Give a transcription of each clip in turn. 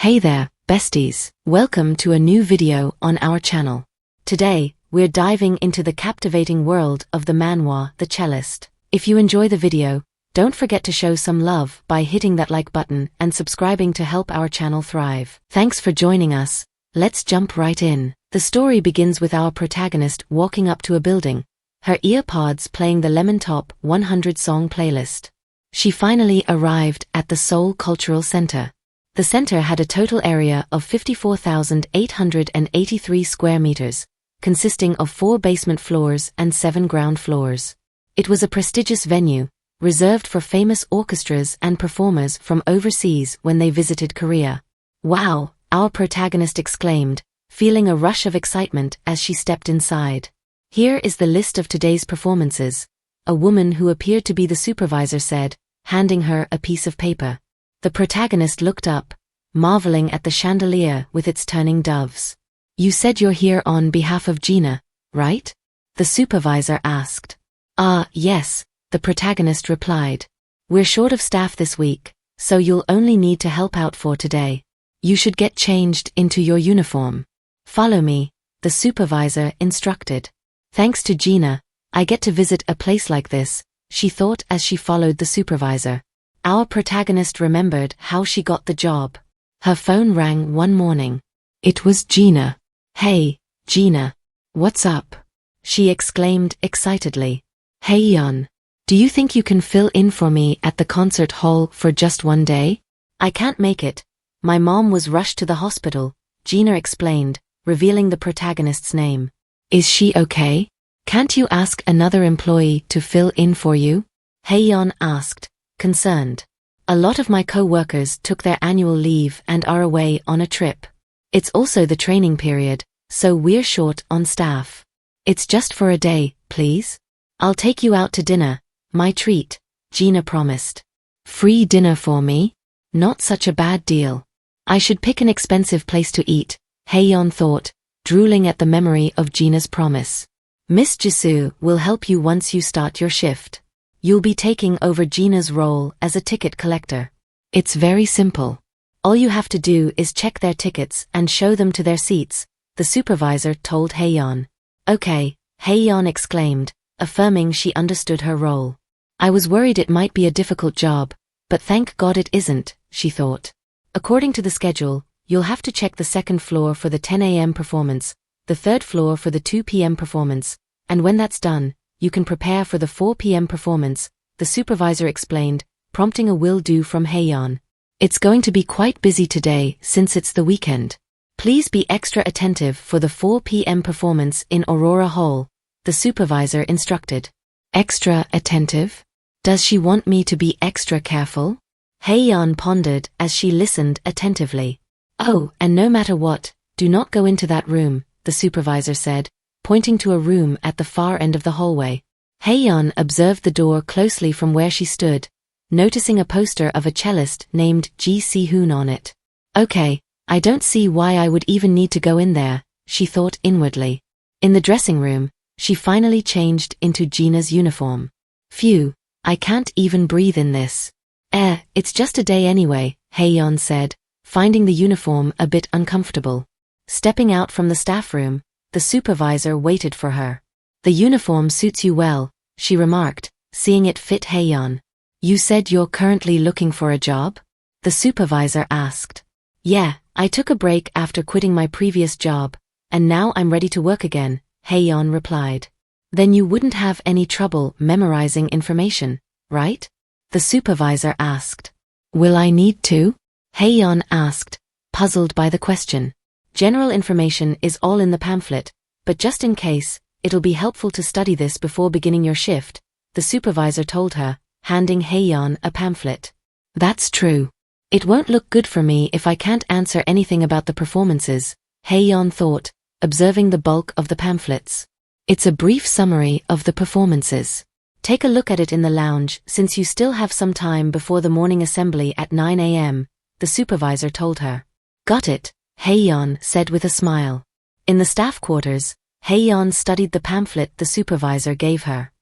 Hey there, besties. Welcome to a new video on our channel. Today, we're diving into the captivating world of the manhwa, The Cellist. If you enjoy the video, don't forget to show some love by hitting that like button and subscribing to help our channel thrive. Thanks for joining us. Let's jump right in. The story begins with our protagonist walking up to a building, her earpods playing the Lemon Top 100 song playlist. She finally arrived at the Seoul Cultural Center. The center had a total area of 54,883 square meters, consisting of 4 basement floors and 7 ground floors. It was a prestigious venue, reserved for famous orchestras and performers from overseas when they visited Korea. Wow, our protagonist exclaimed, feeling a rush of excitement as she stepped inside. Here is the list of today's performances, a woman who appeared to be the supervisor said, handing her a piece of paper. The protagonist looked up, marveling at the chandelier with its turning doves. You said you're here on behalf of Gina, right? The supervisor asked. Yes, the protagonist replied. We're short of staff this week, so you'll only need to help out for today. You should get changed into your uniform. Follow me, the supervisor instructed. Thanks to Gina, I get to visit a place like this, she thought as she followed the supervisor. Our protagonist remembered how she got the job. Her phone rang one morning. It was Gina. Hey, Gina. What's up? She exclaimed excitedly. Hayeon, do you think you can fill in for me at the concert hall for just one day? I can't make it. My mom was rushed to the hospital, Gina explained, revealing the protagonist's name. Is she okay? Can't you ask another employee to fill in for you? Hayeon asked, concerned. A lot of my co-workers took their annual leave and are away on a trip. It's also the training period, so we're short on staff. It's just for a day, please. I'll take you out to dinner, my treat, Gina promised. Free dinner for me? Not such a bad deal. I should pick an expensive place to eat, Hayeon thought, drooling at the memory of Gina's promise. Miss Ji Sehun will help you once you start your shift. You'll be taking over Gina's role as a ticket collector. It's very simple. All you have to do is check their tickets and show them to their seats, the supervisor told Hayeon. Okay, Hayeon exclaimed, affirming she understood her role. I was worried it might be a difficult job, but thank God it isn't, she thought. According to the schedule, you'll have to check the second floor for the 10 a.m. performance, the third floor for the 2 p.m. performance, and when that's done, you can prepare for the 4 p.m. performance, the supervisor explained, prompting a will do from Hayeon. It's going to be quite busy today since it's the weekend. Please be extra attentive for the 4 p.m. performance in Aurora Hall, the supervisor instructed. Extra attentive? Does she want me to be extra careful? Hayeon pondered as she listened attentively. Oh, and no matter what, do not go into that room, the supervisor said, pointing to a room at the far end of the hallway. Hayeon observed the door closely from where she stood, noticing a poster of a cellist named Ji Sehun on it. Okay, I don't see why I would even need to go in there, she thought inwardly. In the dressing room, she finally changed into Gina's uniform. Phew, I can't even breathe in this. It's just a day anyway, Hayeon said, finding the uniform a bit uncomfortable. Stepping out from the staff room, the supervisor waited for her. The uniform suits you well, she remarked, seeing it fit Hayeon. You said you're currently looking for a job? The supervisor asked. Yeah, I took a break after quitting my previous job, and now I'm ready to work again, Hayeon replied. Then you wouldn't have any trouble memorizing information, right? The supervisor asked. Will I need to? Hayeon asked, puzzled by the question. General information is all in the pamphlet, but just in case, it'll be helpful to study this before beginning your shift, the supervisor told her, handing Hayeon a pamphlet. That's true. It won't look good for me if I can't answer anything about the performances, Hayeon thought, observing the bulk of the pamphlets. It's a brief summary of the performances. Take a look at it in the lounge since you still have some time before the morning assembly at 9 a.m., the supervisor told her. Got it, Hayeon said with a smile. In the staff quarters, Hayeon studied the pamphlet the supervisor gave her.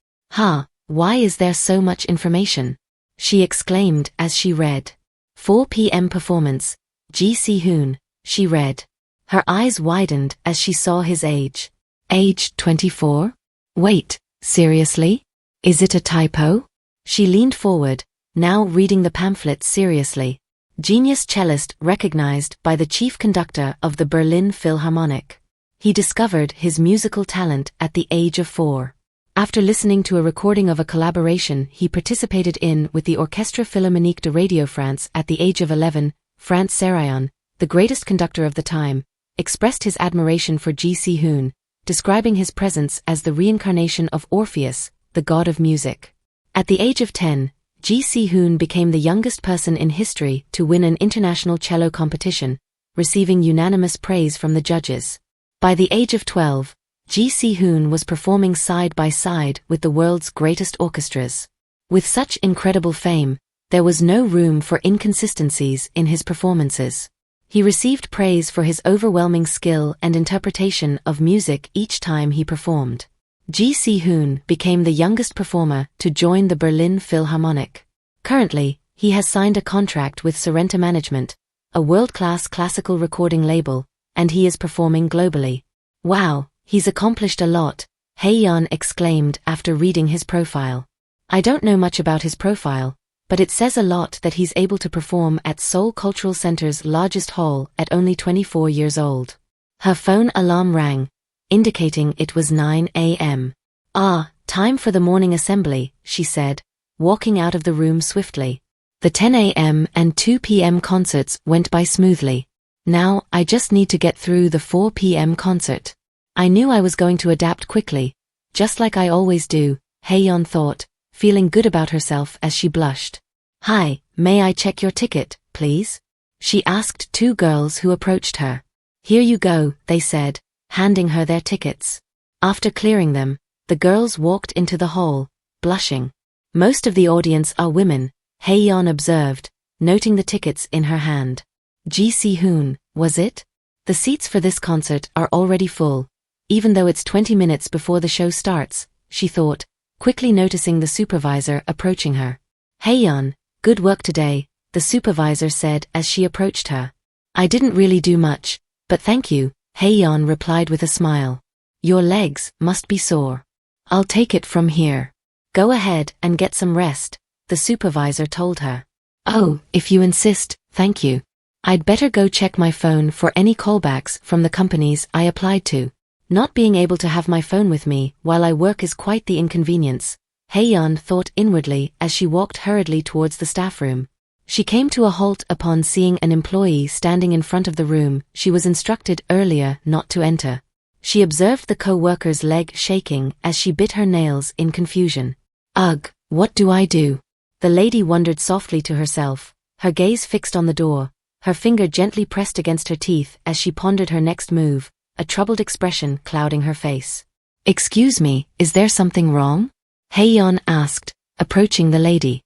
Why is there so much information? She exclaimed as she read. 4 p.m. performance, Ji Sehun, she read. Her eyes widened as she saw his age. Age 24? Wait, seriously? Is it a typo? She leaned forward, now reading the pamphlet seriously. Genius cellist recognized by the chief conductor of the Berlin Philharmonic. He discovered his musical talent at the age of 4. After listening to a recording of a collaboration he participated in with the Orchestre Philharmonique de Radio France at the age of 11, Franz Serayon, the greatest conductor of the time, expressed his admiration for Ji Sehun, describing his presence as the reincarnation of Orpheus, the god of music. At the age of 10, Ji Sehun became the youngest person in history to win an international cello competition, receiving unanimous praise from the judges. By the age of 12, Ji Sehun was performing side by side with the world's greatest orchestras. With such incredible fame, there was no room for inconsistencies in his performances. He received praise for his overwhelming skill and interpretation of music each time he performed. Ji Sehun became the youngest performer to join the Berlin Philharmonic. Currently, he has signed a contract with Sorrento Management, a world-class classical recording label, and he is performing globally. Wow, he's accomplished a lot, Hayeon exclaimed after reading his profile. I don't know much about his profile, but it says a lot that he's able to perform at Seoul Cultural Center's largest hall at only 24 years old. Her phone alarm rang, indicating it was 9 a.m. Ah, time for the morning assembly, she said, walking out of the room swiftly. The 10 a.m. and 2 p.m. concerts went by smoothly. Now, I just need to get through the 4 p.m. concert. I knew I was going to adapt quickly, just like I always do, Hayeon thought, feeling good about herself as she blushed. Hi, may I check your ticket, please? She asked 2 girls who approached her. Here you go, they said, handing her their tickets. After clearing them, the girls walked into the hall, blushing. Most of the audience are women, Hayeon observed, noting the tickets in her hand. Ji Sehun, was it? The seats for this concert are already full, even though it's 20 minutes before the show starts, she thought, quickly noticing the supervisor approaching her. Hayeon, good work today, the supervisor said as she approached her. I didn't really do much, but thank you, Hayeon replied with a smile. Your legs must be sore. I'll take it from here. Go ahead and get some rest, the supervisor told her. Oh, if you insist, thank you. I'd better go check my phone for any callbacks from the companies I applied to. Not being able to have my phone with me while I work is quite the inconvenience, Hayeon thought inwardly as she walked hurriedly towards the staff room. She came to a halt upon seeing an employee standing in front of the room she was instructed earlier not to enter. She observed the co-worker's leg shaking as she bit her nails in confusion. Ugh, what do I do? The lady wondered softly to herself, her gaze fixed on the door, her finger gently pressed against her teeth as she pondered her next move, a troubled expression clouding her face. Excuse me, is there something wrong? Hayeon asked, approaching the lady.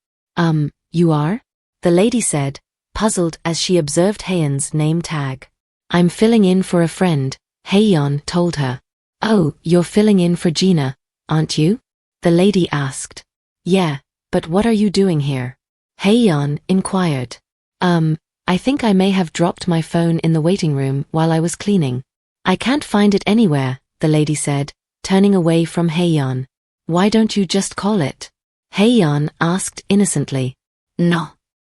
You are? The lady said, puzzled as she observed Hayeon's name tag. I'm filling in for a friend, Hayeon told her. Oh, you're filling in for Gina, aren't you? The lady asked. Yeah, but what are you doing here? Hayeon inquired. I think I may have dropped my phone in the waiting room while I was cleaning. I can't find it anywhere, the lady said, turning away from Hayeon. Why don't you just call it? Hayeon asked innocently. No.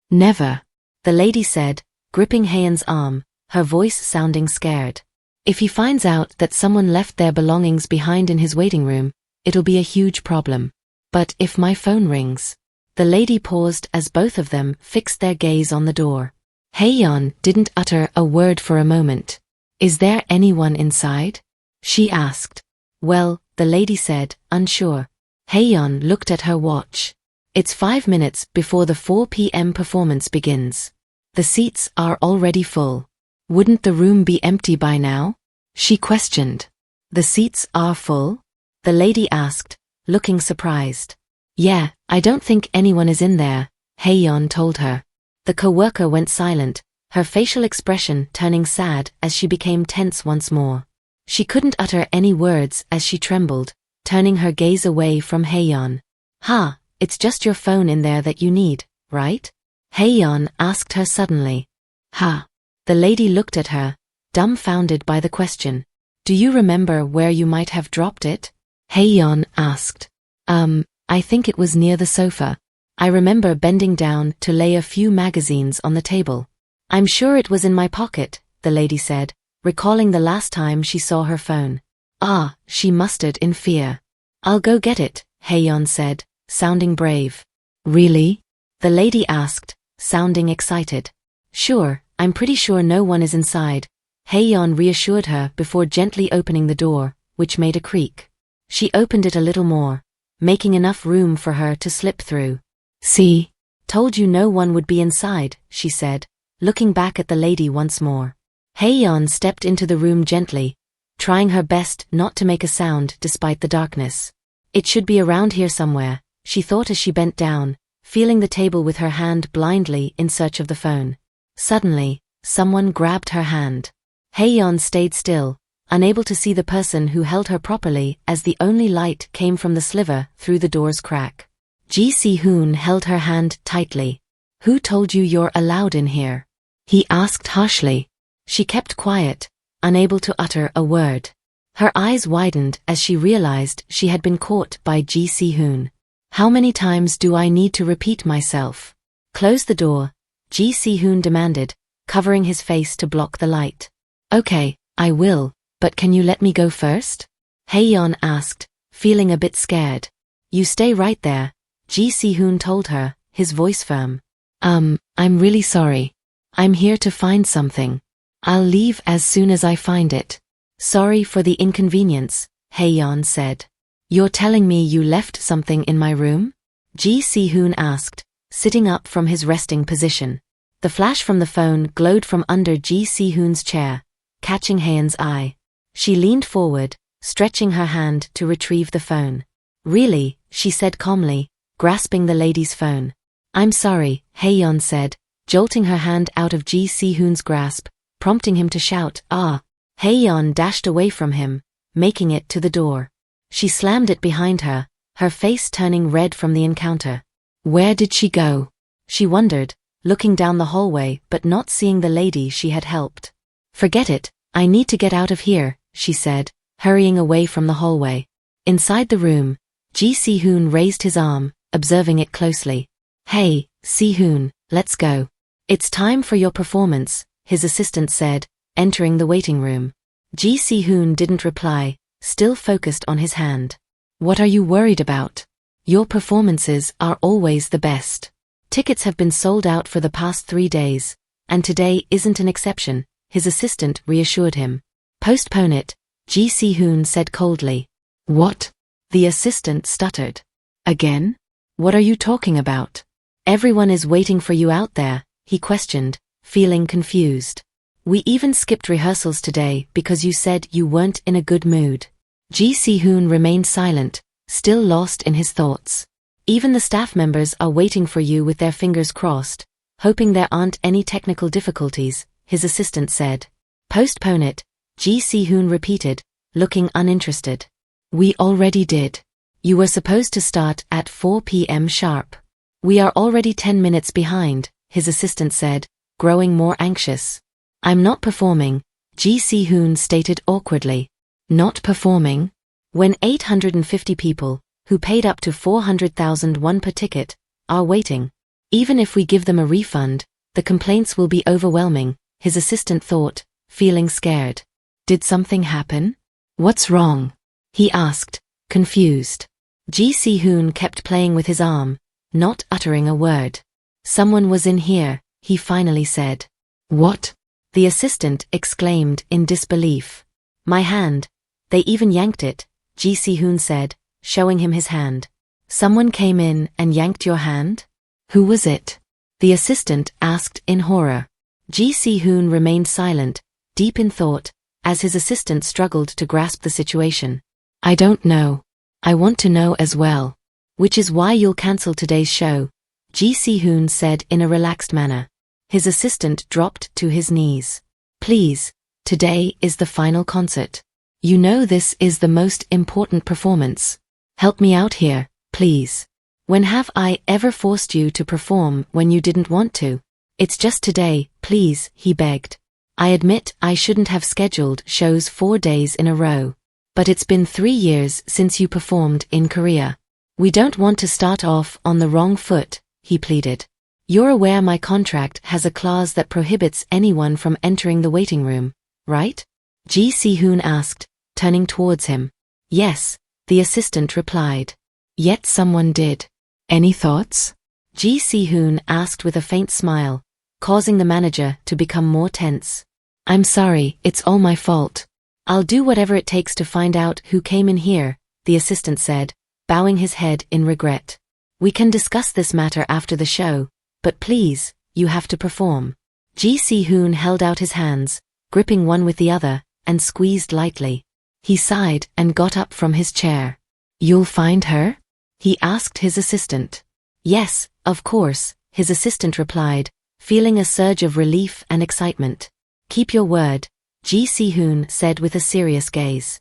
Never, the lady said, gripping Hayeon's arm, her voice sounding scared. If he finds out that someone left their belongings behind in his waiting room, it'll be a huge problem. But if my phone rings? The lady paused as both of them fixed their gaze on the door. Hayeon didn't utter a word for a moment. Is there anyone inside? She asked. Well, the lady said, unsure. Hayeon looked at her watch. It's 5 minutes before the 4 p.m. performance begins. The seats are already full. Wouldn't the room be empty by now? She questioned. The seats are full? The lady asked, looking surprised. Yeah, I don't think anyone is in there, Hayeon told her. The co-worker went silent, her facial expression turning sad as she became tense once more. She couldn't utter any words as she trembled, turning her gaze away from Hayeon. Ha! It's just your phone in there that you need, right? Hayeon asked her suddenly. Ha! The lady looked at her, dumbfounded by the question. Do you remember where you might have dropped it? Hayeon asked. I think it was near the sofa. I remember bending down to lay a few magazines on the table. I'm sure it was in my pocket, the lady said, recalling the last time she saw her phone. Ah, she muttered in fear. I'll go get it, Hayeon said, sounding brave. Really? The lady asked, sounding excited. Sure, I'm pretty sure no one is inside. Hayeon reassured her before gently opening the door, which made a creak. She opened it a little more, making enough room for her to slip through. See? Told you no one would be inside, she said, looking back at the lady once more. Hayeon stepped into the room gently, trying her best not to make a sound despite the darkness. It should be around here somewhere, she thought as she bent down, feeling the table with her hand blindly in search of the phone. Suddenly, someone grabbed her hand. Hayeon stayed still, unable to see the person who held her properly as the only light came from the sliver through the door's crack. Ji Sehun held her hand tightly. Who told you you're allowed in here? He asked harshly. She kept quiet, unable to utter a word. Her eyes widened as she realized she had been caught by Ji Sehun. How many times do I need to repeat myself? Close the door, Ji Sehun demanded, covering his face to block the light. Okay, I will, but can you let me go first? Hayeon asked, feeling a bit scared. You stay right there, Ji Sehun told her, his voice firm. I'm really sorry. I'm here to find something. I'll leave as soon as I find it. Sorry for the inconvenience, Hayeon said. You're telling me you left something in my room? Ji Sehun asked, sitting up from his resting position. The flash from the phone glowed from under Ji Sehun's chair, catching Hayeon's eye. She leaned forward, stretching her hand to retrieve the phone. Really, she said calmly, grasping the lady's phone. I'm sorry, Hayeon said, jolting her hand out of Ji Sehun's grasp, prompting him to shout, ah. Hayeon dashed away from him, making it to the door. She slammed it behind her, her face turning red from the encounter. Where did she go? She wondered, looking down the hallway but not seeing the lady she had helped. Forget it, I need to get out of here, she said, hurrying away from the hallway. Inside the room, Ji Sehun raised his arm, observing it closely. Hey, Sehun, let's go. It's time for your performance, his assistant said, entering the waiting room. Ji Sehun didn't reply, still focused on his hand. What are you worried about? Your performances are always the best. Tickets have been sold out for the past 3 days, and today isn't an exception, his assistant reassured him. Postpone it, Ji Sehun said coldly. What? The assistant stuttered. Again? What are you talking about? Everyone is waiting for you out there, he questioned, feeling confused. We even skipped rehearsals today because you said you weren't in a good mood. Ji Sehun remained silent, still lost in his thoughts. Even the staff members are waiting for you with their fingers crossed, hoping there aren't any technical difficulties, his assistant said. Postpone it, Ji Sehun repeated, looking uninterested. We already did. You were supposed to start at 4 p.m. sharp. We are already 10 minutes behind, his assistant said, growing more anxious. I'm not performing, Ji Sehun stated awkwardly. Not performing? When 850 people, who paid up to 400,000 won per ticket, are waiting. Even if we give them a refund, the complaints will be overwhelming, his assistant thought, feeling scared. Did something happen? What's wrong? He asked, confused. Ji Sehun kept playing with his arm, not uttering a word. Someone was in here, he finally said. What? The assistant exclaimed in disbelief. My hand. They even yanked it, Ji Sehun said, showing him his hand. Someone came in and yanked your hand? Who was it? The assistant asked in horror. Ji Sehun remained silent, deep in thought, as his assistant struggled to grasp the situation. I don't know. I want to know as well. Which is why you'll cancel today's show, Ji Sehun said in a relaxed manner. His assistant dropped to his knees. Please, today is the final concert. You know this is the most important performance. Help me out here, please. When have I ever forced you to perform when you didn't want to? It's just today, please, he begged. I admit I shouldn't have scheduled shows 4 days in a row. But it's been 3 years since you performed in Korea. We don't want to start off on the wrong foot, he pleaded. You're aware my contract has a clause that prohibits anyone from entering the waiting room, right? Ji Sehun asked, turning towards him. Yes, the assistant replied. Yet someone did. Any thoughts? Ji Sehun asked with a faint smile, causing the manager to become more tense. I'm sorry, it's all my fault. I'll do whatever it takes to find out who came in here, the assistant said, bowing his head in regret. We can discuss this matter after the show, but please, you have to perform. Ji Sehun held out his hands, gripping one with the other, and squeezed lightly. He sighed and got up from his chair. You'll find her? He asked his assistant. Yes, of course, his assistant replied, feeling a surge of relief and excitement. Keep your word, Ji Sehun said with a serious gaze.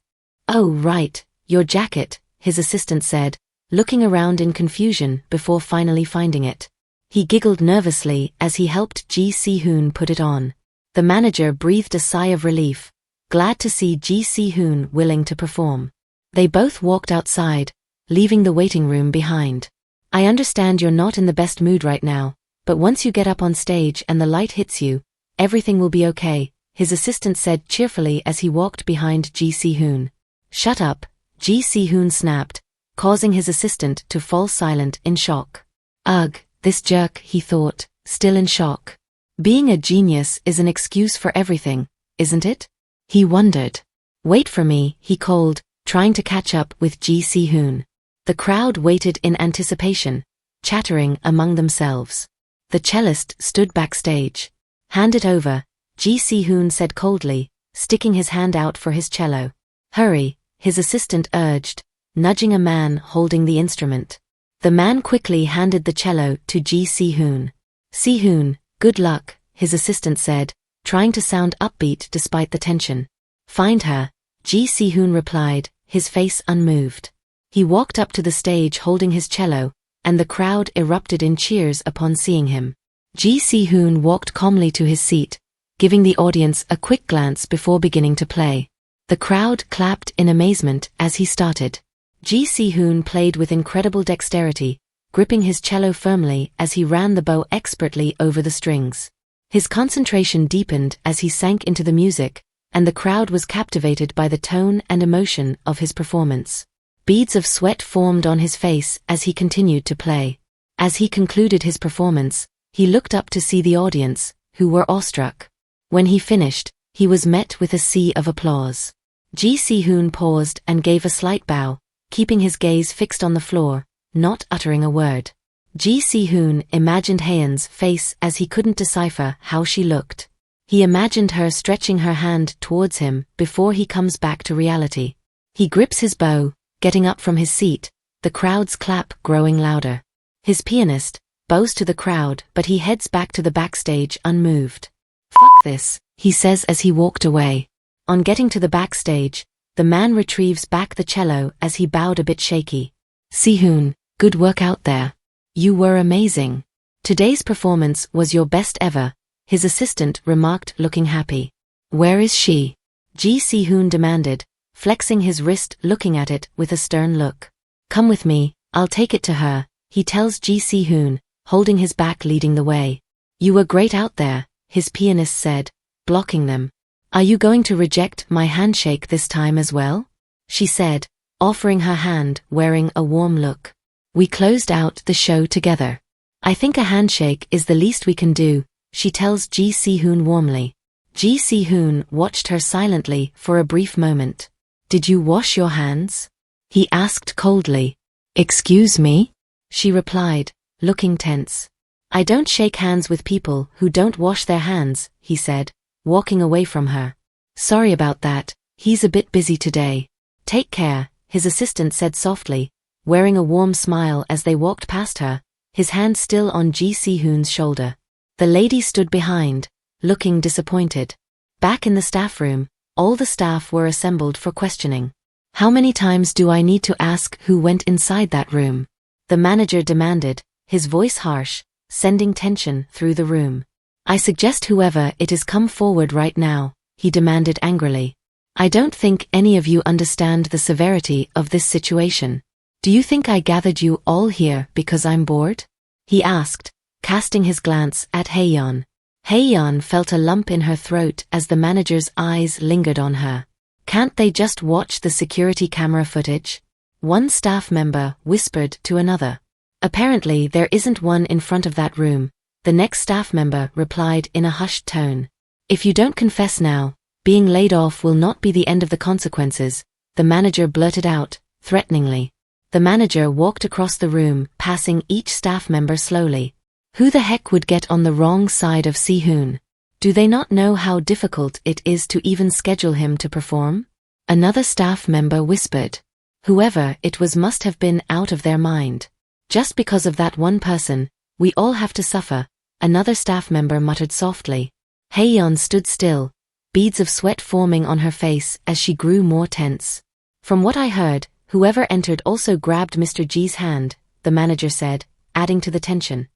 Oh right, your jacket, his assistant said, looking around in confusion before finally finding it. He giggled nervously as he helped Ji Sehun put it on. The manager breathed a sigh of relief, glad to see Ji Sehun willing to perform. They both walked outside, leaving the waiting room behind. I understand you're not in the best mood right now, but once you get up on stage and the light hits you, everything will be okay, his assistant said cheerfully as he walked behind Ji Sehun. Shut up, Ji Sehun snapped, causing his assistant to fall silent in shock. Ugh, this jerk, he thought, still in shock. Being a genius is an excuse for everything, isn't it? He wondered. Wait for me, he called, trying to catch up with Ji Sehun. The crowd waited in anticipation, chattering among themselves. The cellist stood backstage. Hand it over, Ji Sehun said coldly, sticking his hand out for his cello. Hurry, his assistant urged, nudging a man holding the instrument. The man quickly handed the cello to Ji Sehun. Sehun, good luck, his assistant said, trying to sound upbeat despite the tension. Find her, Ji Sehun replied, his face unmoved. He walked up to the stage holding his cello, and the crowd erupted in cheers upon seeing him. Ji Sehun walked calmly to his seat, giving the audience a quick glance before beginning to play. The crowd clapped in amazement as he started. Ji Sehun played with incredible dexterity, gripping his cello firmly as he ran the bow expertly over the strings. His concentration deepened as he sank into the music, and the crowd was captivated by the tone and emotion of his performance. Beads of sweat formed on his face as he continued to play. As he concluded his performance, he looked up to see the audience, who were awestruck. When he finished, he was met with a sea of applause. Ji Sehun paused and gave a slight bow, keeping his gaze fixed on the floor, not uttering a word. Ji Sehun imagined Hyeon's face as he couldn't decipher how she looked. He imagined her stretching her hand towards him before he comes back to reality. He grips his bow, getting up from his seat, the crowd's clap growing louder. His pianist bows to the crowd, but he heads back to the backstage unmoved. Fuck this, he says as he walked away. On getting to the backstage, the man retrieves back the cello as he bowed a bit shaky. Sehun, good work out there. You were amazing. Today's performance was your best ever, his assistant remarked, looking happy. Where is she? Ji Sehun demanded, flexing his wrist, looking at it with a stern look. Come with me, I'll take it to her, he tells Ji Sehun, holding his back leading the way. You were great out there, his pianist said, blocking them. Are you going to reject my handshake this time as well? She said, offering her hand, wearing a warm look. We closed out the show together. I think a handshake is the least we can do, she tells Ji Sehun warmly. Ji Sehun watched her silently for a brief moment. Did you wash your hands? He asked coldly. Excuse me? She replied, looking tense. I don't shake hands with people who don't wash their hands, he said, walking away from her. Sorry about that, he's a bit busy today. Take care, his assistant said softly, wearing a warm smile as they walked past her, his hand still on Ji Sehun's shoulder. The lady stood behind, looking disappointed. Back in the staff room, all the staff were assembled for questioning. How many times do I need to ask who went inside that room? The manager demanded, his voice harsh, sending tension through the room. I suggest whoever it is come forward right now, he demanded angrily. I don't think any of you understand the severity of this situation. Do you think I gathered you all here because I'm bored? He asked, casting his glance at Hayeon. Hayeon felt a lump in her throat as the manager's eyes lingered on her. Can't they just watch the security camera footage? One staff member whispered to another. Apparently there isn't one in front of that room, the next staff member replied in a hushed tone. If you don't confess now, being laid off will not be the end of the consequences, the manager blurted out, threateningly. The manager walked across the room, passing each staff member slowly. Who the heck would get on the wrong side of Sehun? Do they not know how difficult it is to even schedule him to perform? Another staff member whispered. Whoever it was must have been out of their mind. Just because of that one person, we all have to suffer, another staff member muttered softly. Hayeon stood still, beads of sweat forming on her face as she grew more tense. From what I heard, whoever entered also grabbed Mr. Ji's hand, the manager said, adding to the tension.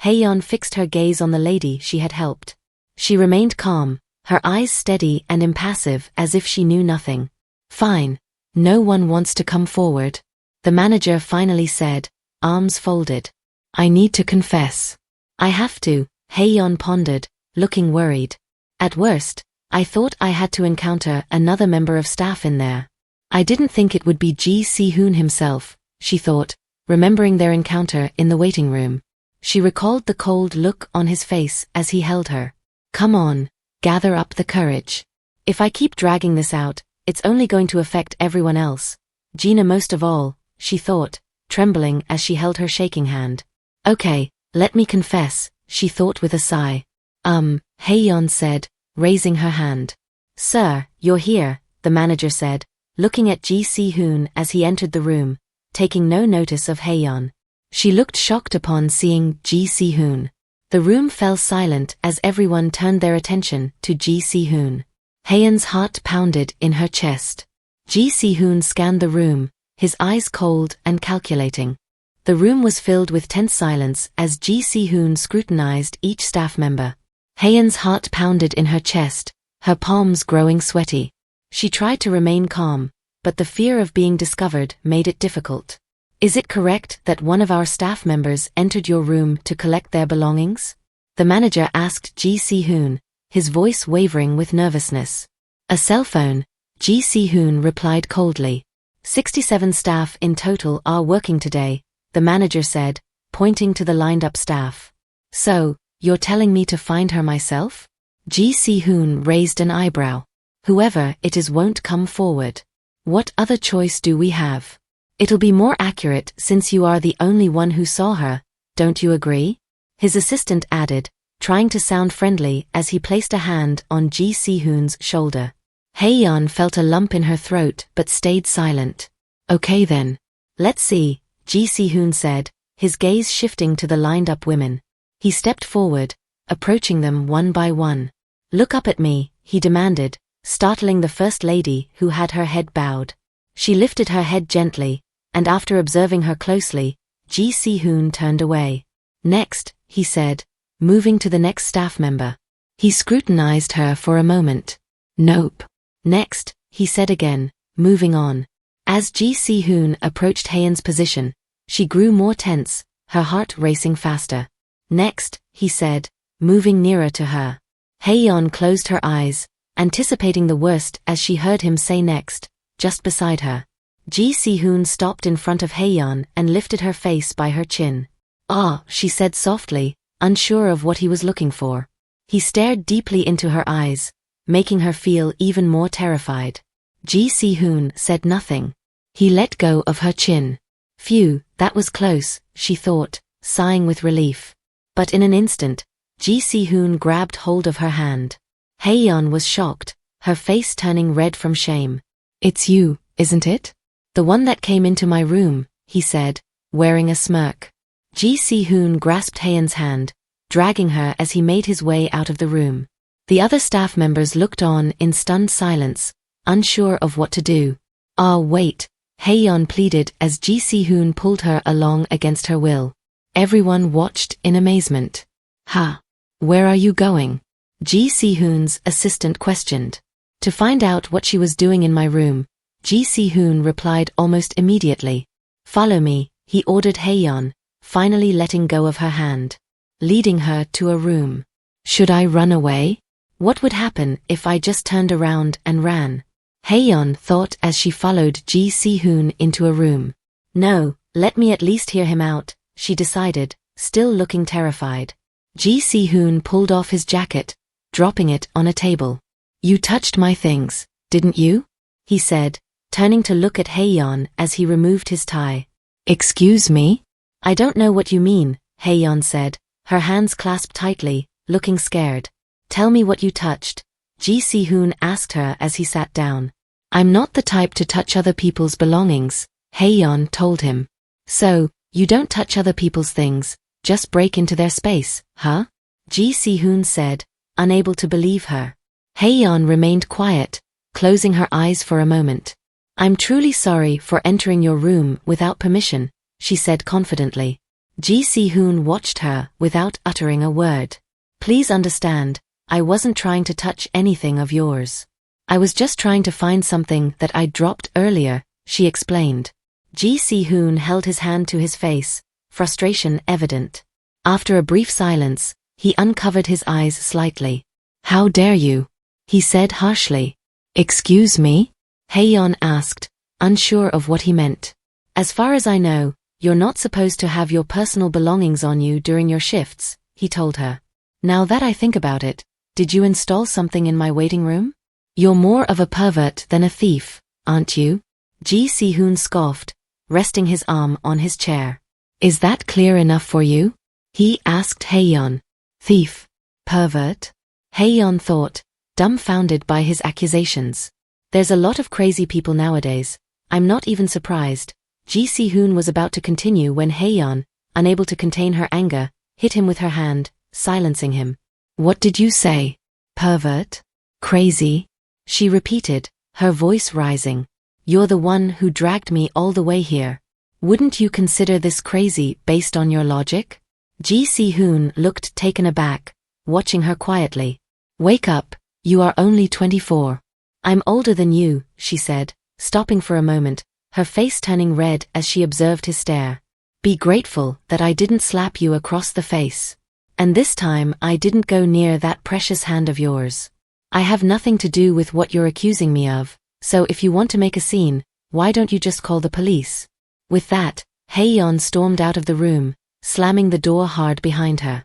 Hayeon fixed her gaze on the lady she had helped. She remained calm, her eyes steady and impassive as if she knew nothing. Fine. No one wants to come forward. The manager finally said, arms folded. I need to confess. I have to, Hayeon pondered, looking worried. At worst, I thought I had to encounter another member of staff in there. I didn't think it would be Ji Sehun himself, she thought, remembering their encounter in the waiting room. She recalled the cold look on his face as he held her. Come on, gather up the courage. If I keep dragging this out, it's only going to affect everyone else. Gina most of all, she thought, trembling as she held her shaking hand. Okay, let me confess, she thought with a sigh. Hayeon said, raising her hand. Sir, you're here, the manager said, looking at Ji Sehun as he entered the room, taking no notice of Hayeon. She looked shocked upon seeing Ji Sehun. The room fell silent as everyone turned their attention to Ji Sehun. Hayeon's heart pounded in her chest. Ji Sehun scanned the room, his eyes cold and calculating. The room was filled with tense silence as Ji Sehun scrutinized each staff member. Hayeon's heart pounded in her chest, her palms growing sweaty. She tried to remain calm, but the fear of being discovered made it difficult. Is it correct that one of our staff members entered your room to collect their belongings? The manager asked Ji Sehun, his voice wavering with nervousness. A cell phone, Ji Sehun replied coldly. 67 staff in total are working today, the manager said, pointing to the lined-up staff. So, you're telling me to find her myself? Ji Sehun raised an eyebrow. Whoever it is won't come forward. What other choice do we have? It'll be more accurate since you are the only one who saw her, don't you agree? His assistant added, trying to sound friendly as he placed a hand on Ji Sehun's shoulder. Hayeon felt a lump in her throat but stayed silent. Okay then. Let's see, Ji Sehun said, his gaze shifting to the lined-up women. He stepped forward, approaching them one by one. Look up at me, he demanded, startling the first lady who had her head bowed. She lifted her head gently, and after observing her closely, Ji Sehun turned away. Next, he said, moving to the next staff member. He scrutinized her for a moment. Nope. Next, he said again, moving on. As Ji Sehun approached Hayeon's position, she grew more tense, her heart racing faster. Next, he said, moving nearer to her. Hayeon closed her eyes, anticipating the worst as she heard him say next, just beside her. Ji Sehun stopped in front of Hayeon and lifted her face by her chin. Ah, she said softly, unsure of what he was looking for. He stared deeply into her eyes, making her feel even more terrified. Ji Sehun said nothing. He let go of her chin. Phew, that was close, she thought, sighing with relief. But in an instant, Ji Sehun grabbed hold of her hand. Hayeon was shocked, her face turning red from shame. It's you, isn't it? The one that came into my room, he said, wearing a smirk. Ji Sehun grasped Hayeon's hand, dragging her as he made his way out of the room. The other staff members looked on in stunned silence, unsure of what to do. Ah, wait, Hayeon pleaded as Ji Sehun pulled her along against her will. Everyone watched in amazement. Ha! Where are you going? Ji Sehun's assistant questioned. To find out what she was doing in my room, Ji Sehun replied almost immediately. Follow me, he ordered Hayeon, finally letting go of her hand. Leading her to a room. Should I run away? What would happen if I just turned around and ran? Hayeon thought as she followed Ji Sehun into a room. No, let me at least hear him out, she decided, still looking terrified. Ji Sehun pulled off his jacket, dropping it on a table. You touched my things, didn't you? He said, turning to look at Hayeon as he removed his tie. Excuse me? I don't know what you mean, Hayeon said, her hands clasped tightly, looking scared. Tell me what you touched, Ji Sehun asked her as he sat down. I'm not the type to touch other people's belongings, Hayeon told him. So, you don't touch other people's things, just break into their space, huh? Ji Sehun said, unable to believe her. Hayeon remained quiet, closing her eyes for a moment. I'm truly sorry for entering your room without permission, she said confidently. Ji Sehun watched her without uttering a word. Please understand, I wasn't trying to touch anything of yours. I was just trying to find something that I dropped earlier, she explained. Ji Sehun held his hand to his face, frustration evident. After a brief silence, he uncovered his eyes slightly. How dare you? He said harshly. Excuse me? Hayeon asked, unsure of what he meant. As far as I know, you're not supposed to have your personal belongings on you during your shifts, he told her. Now that I think about it, did you install something in my waiting room? You're more of a pervert than a thief, aren't you? Ji Sehun scoffed, resting his arm on his chair. Is that clear enough for you? He asked Hayeon. Thief. Pervert? Hayeon thought, dumbfounded by his accusations. There's a lot of crazy people nowadays. I'm not even surprised. Ji Sehun was about to continue when Hayeon, unable to contain her anger, hit him with her hand, silencing him. What did you say? Pervert? Crazy? She repeated, her voice rising. You're the one who dragged me all the way here. Wouldn't you consider this crazy based on your logic? Ji Sehun looked taken aback, watching her quietly. Wake up, you are only 24. I'm older than you, she said, stopping for a moment, her face turning red as she observed his stare. Be grateful that I didn't slap you across the face. And this time I didn't go near that precious hand of yours. I have nothing to do with what you're accusing me of, so if you want to make a scene, why don't you just call the police? With that, Hayeon stormed out of the room, slamming the door hard behind her.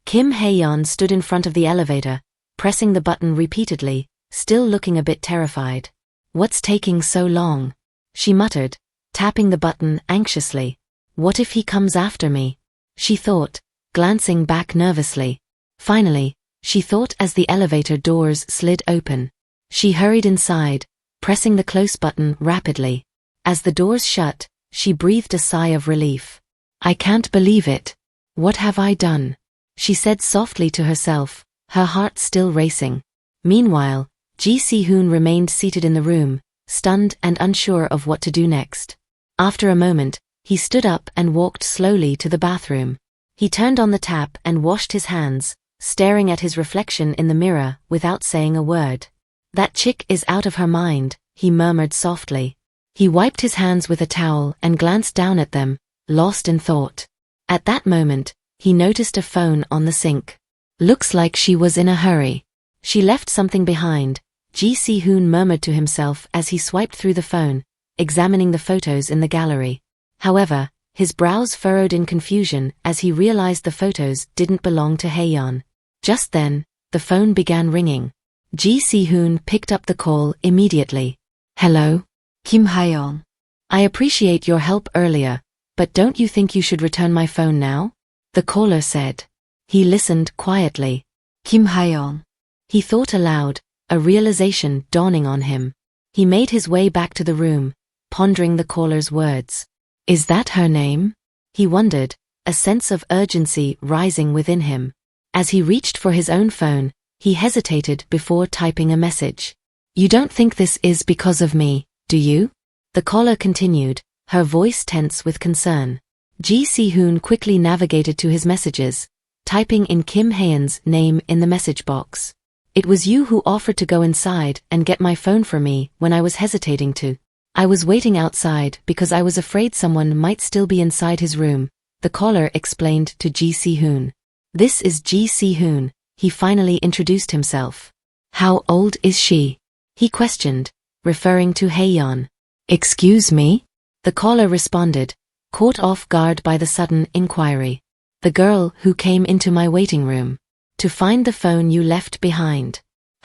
Kim Hayeon stood in front of the elevator, pressing the button repeatedly, still looking a bit terrified. What's taking so long? She muttered, tapping the button anxiously. What if he comes after me? She thought, glancing back nervously. Finally, she thought as the elevator doors slid open. She hurried inside, pressing the close button rapidly. As the doors shut, she breathed a sigh of relief. I can't believe it. What have I done? She said softly to herself, her heart still racing. Meanwhile, Ji Sehun remained seated in the room, stunned and unsure of what to do next. After a moment, he stood up and walked slowly to the bathroom. He turned on the tap and washed his hands, staring at his reflection in the mirror without saying a word. That chick is out of her mind, he murmured softly. He wiped his hands with a towel and glanced down at them, lost in thought. At that moment, he noticed a phone on the sink. Looks like she was in a hurry. She left something behind, Ji Sehun murmured to himself as he swiped through the phone, examining the photos in the gallery. However, his brows furrowed in confusion as he realized the photos didn't belong to Hayeon. Just then, the phone began ringing. Ji Sehun picked up the call immediately. Hello? Kim Hyon. I appreciate your help earlier, but don't you think you should return my phone now? The caller said. He listened quietly. Kim Hyon. He thought aloud, a realization dawning on him. He made his way back to the room, pondering the caller's words. Is that her name? He wondered, a sense of urgency rising within him. As he reached for his own phone, he hesitated before typing a message. You don't think this is because of me, do you? The caller continued, her voice tense with concern. Ji Sehun quickly navigated to his messages, typing in Kim Hayeon's name in the message box. "It was you who offered to go inside and get my phone for me when I was hesitating to. I was waiting outside because I was afraid someone might still be inside his room," the caller explained to Ji Sehun. "This is Ji Sehun," he finally introduced himself. "How old is she?" he questioned, referring to Hayeon. "Excuse me?" the caller responded, caught off guard by the sudden inquiry. "The girl who came into my waiting room to find the phone you left behind."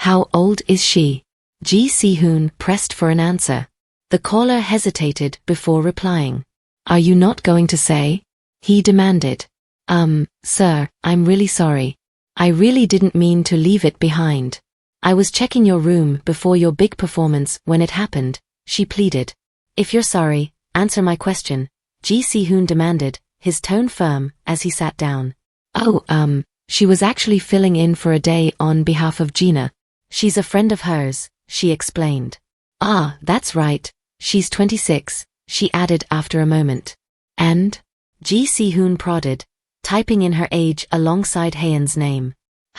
"How old is she?" Ji Sehun pressed for an answer. The caller hesitated before replying. "Are you not going to say?" he demanded. Sir, I'm really sorry. I really didn't mean to leave it behind. I was checking your room before your big performance when it happened," she pleaded. "If you're sorry, answer my question," Ji Sehun demanded, his tone firm as he sat down. She was actually filling in for a day on behalf of Gina. She's a friend of hers," she explained. "Ah, that's right. She's 26, she added after a moment. "And?" Ji Sehun prodded, typing in her age alongside Hayeon's name.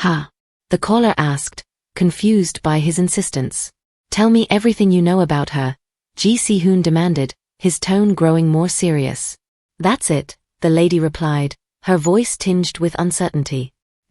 "Ha?" the caller asked, confused by his insistence. "Tell me everything you know about her," Ji Sehun demanded, his tone growing more serious. "That's it," the lady replied, her voice tinged with uncertainty.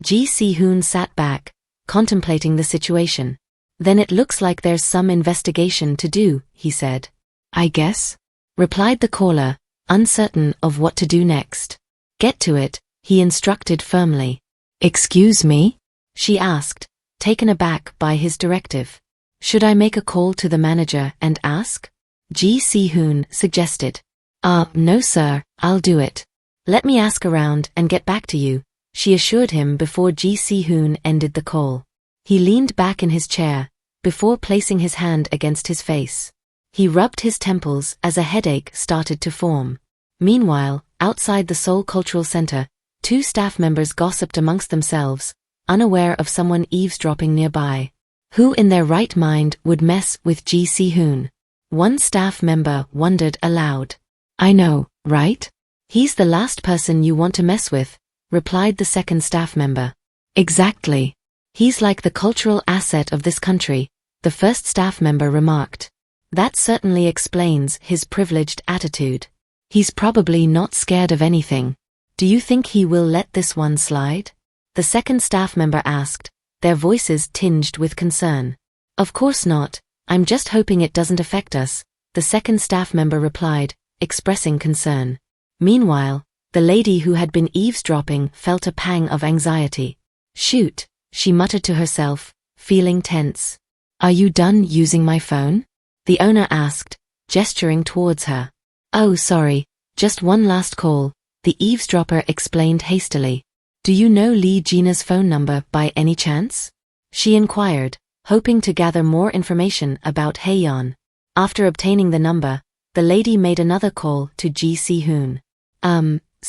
Ji Sehun sat back, contemplating the situation. "Then it looks like there's some investigation to do," he said. "I guess," replied the caller, uncertain of what to do next. "Get to it," he instructed firmly. "Excuse me?" she asked, taken aback by his directive. "Should I make a call to the manager and ask?" Ji Sehun suggested. No sir, I'll do it. Let me ask around and get back to you," she assured him before Ji Sehun ended the call. He leaned back in his chair, before placing his hand against his face. He rubbed his temples as a headache started to form. Meanwhile, outside the Seoul Cultural Center, two staff members gossiped amongst themselves, unaware of someone eavesdropping nearby. Who in their right mind would mess with Ji Sehun? One staff member wondered aloud. "I know, right? He's the last person you want to mess with," replied the second staff member. "Exactly. He's like the cultural asset of this country," the first staff member remarked. "That certainly explains his privileged attitude. He's probably not scared of anything. Do you think he will let this one slide?" the second staff member asked, their voices tinged with concern. "Of course not, I'm just hoping it doesn't affect us," the second staff member replied, expressing concern. Meanwhile, the lady who had been eavesdropping felt a pang of anxiety. "Shoot," she muttered to herself, feeling tense. "Are you done using my phone?" the owner asked, gesturing towards her. "Oh sorry, just one last call," the eavesdropper explained hastily. "Do you know Lee Gina's phone number by any chance?" she inquired, hoping to gather more information about Hyon. After obtaining the number, the lady made another call to Ji Sehun.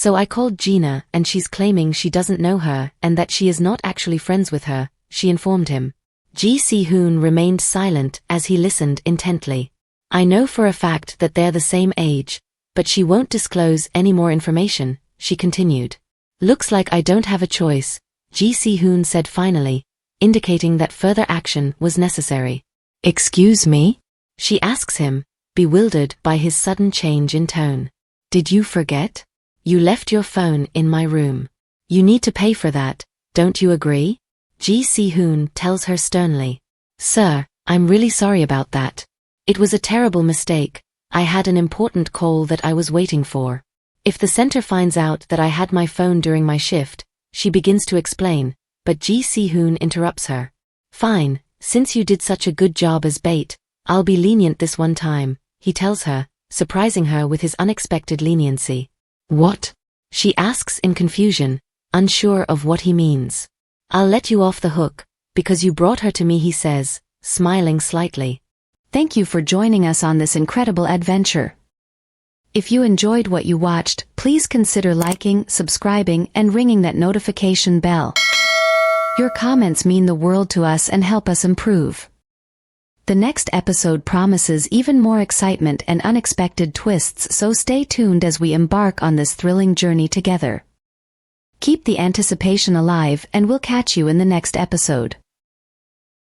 So I called Gina and she's claiming she doesn't know her and that she is not actually friends with her," she informed him. Ji Sehun remained silent as he listened intently. "I know for a fact that they're the same age, but she won't disclose any more information," she continued. "Looks like I don't have a choice," Ji Sehun said finally, indicating that further action was necessary. "Excuse me?" she asks him, bewildered by his sudden change in tone. "Did you forget? You left your phone in my room. You need to pay for that, don't you agree?" Ji Sehun tells her sternly. "Sir, I'm really sorry about that. It was a terrible mistake. I had an important call that I was waiting for. If the center finds out that I had my phone during my shift," she begins to explain, but Ji Sehun interrupts her. "Fine, since you did such a good job as bait, I'll be lenient this one time," he tells her, surprising her with his unexpected leniency. "What?" she asks in confusion, unsure of what he means. "I'll let you off the hook, because you brought her to me," he says, smiling slightly. Thank you for joining us on this incredible adventure. If you enjoyed what you watched, please consider liking, subscribing, and ringing that notification bell. Your comments mean the world to us and help us improve. The next episode promises even more excitement and unexpected twists, so stay tuned as we embark on this thrilling journey together. Keep the anticipation alive and we'll catch you in the next episode.